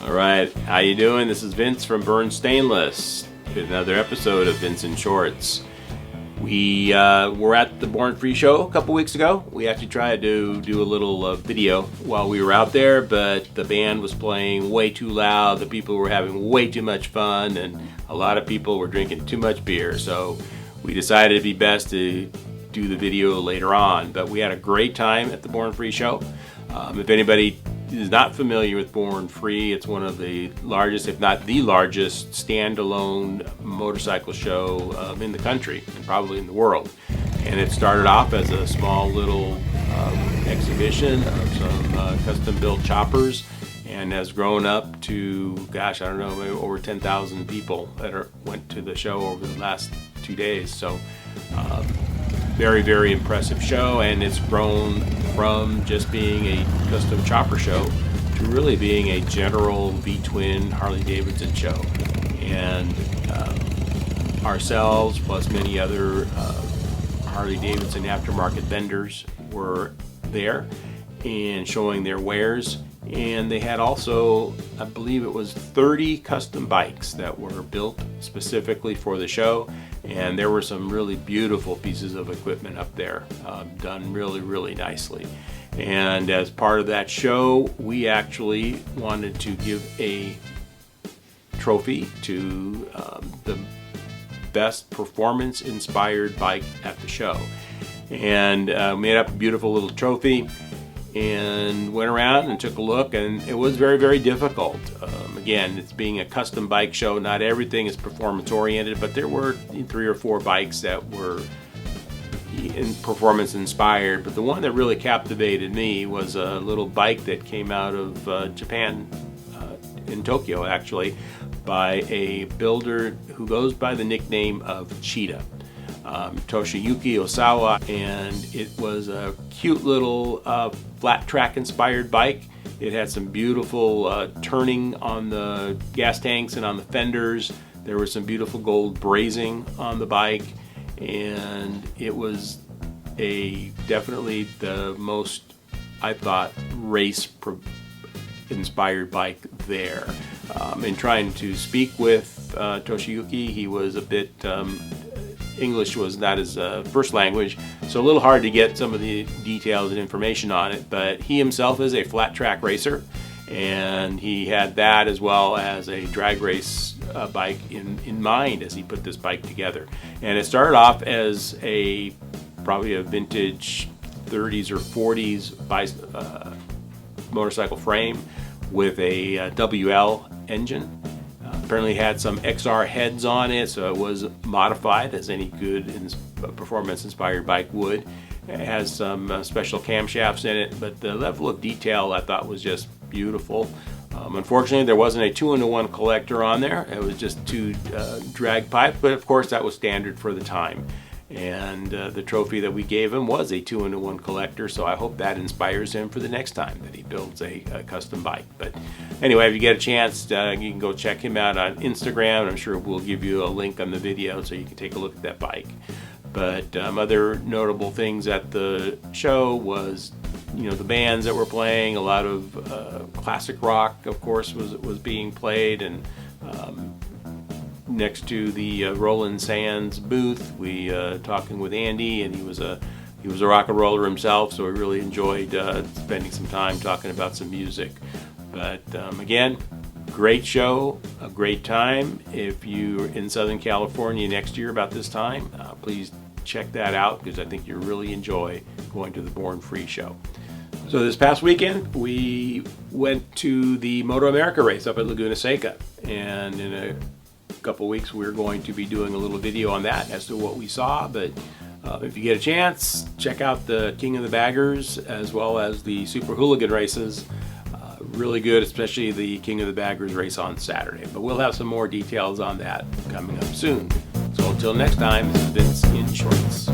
All right, how you doing? This is Vince from Burn Stainless with another episode of Vince in Shorts. We were at the Born Free show a couple weeks ago. We actually tried to do a little video while we were out there, but the band was playing way too loud. The people were having way too much fun, and a lot of people were drinking too much beer. So we decided it'd be best to do the video later on. But we had a great time at the Born Free show. If anybody is not familiar with Born Free, it's one of the largest, if not the largest, standalone motorcycle show in the country and probably in the world. And it started off as a small little exhibition of some custom-built choppers, and has grown up to, gosh, I don't know, maybe over 10,000 people that went to the show over the last 2 days. So very, very impressive show, and it's grown from just being a custom chopper show to really being a general V-twin Harley-Davidson show. And ourselves, plus many other Harley-Davidson aftermarket vendors, were there and showing their wares. And they had also, I believe it was 30 custom bikes that were built specifically for the show. And there were some really beautiful pieces of equipment up there, done really, really nicely. And as part of that show, we actually wanted to give a trophy to the best performance-inspired bike at the show. And made up a beautiful little trophy and went around and took a look, and it was very, very difficult. Again, it's being a custom bike show, not everything is performance oriented, but there were 3 or 4 bikes that were performance inspired. But the one that really captivated me was a little bike that came out of Japan, in Tokyo actually, by a builder who goes by the nickname of Cheetah. Toshiyuki Osawa, and it was a cute little flat track inspired bike. It had some beautiful turning on the gas tanks and on the fenders. There was some beautiful gold brazing on the bike, and it was definitely the most, I thought, race inspired bike there. In trying to speak with Toshiyuki, he was a bit English was not his first language, so a little hard to get some of the details and information on it, but he himself is a flat track racer, and he had that as well as a drag race bike in mind as he put this bike together. And it started off as probably a vintage 30s or 40s motorcycle frame with a WL engine. Apparently had some XR heads on it, so it was modified as any good performance-inspired bike would. It has some special camshafts in it, but the level of detail I thought was just beautiful. Unfortunately, there wasn't a 2-in-1 collector on there. It was just 2 drag pipes, but of course that was standard for the time. And the trophy that we gave him was a 2-in-1 collector, so I hope that inspires him for the next time that he builds a custom bike. But anyway, if you get a chance, you can go check him out on Instagram. I'm sure we'll give you a link on the video so you can take a look at that bike. But other notable things at the show was, the bands that were playing. A lot of classic rock, of course, was being played, and next to the Roland Sands booth, we talking with Andy, and he was a rock and roller himself, so we really enjoyed spending some time talking about some music. But again, great show, a great time. If you're in Southern California next year about this time, please check that out, because I think you'll really enjoy going to the Born Free show. So this past weekend, we went to the Moto America race up at Laguna Seca, and in a couple weeks we're going to be doing a little video on that as to what we saw. But if you get a chance, check out the King of the Baggers as well as the Super Hooligan races. Really good, especially the King of the Baggers race on Saturday. But we'll have some more details on that coming up soon. So until next time, this is Vince in Shorts.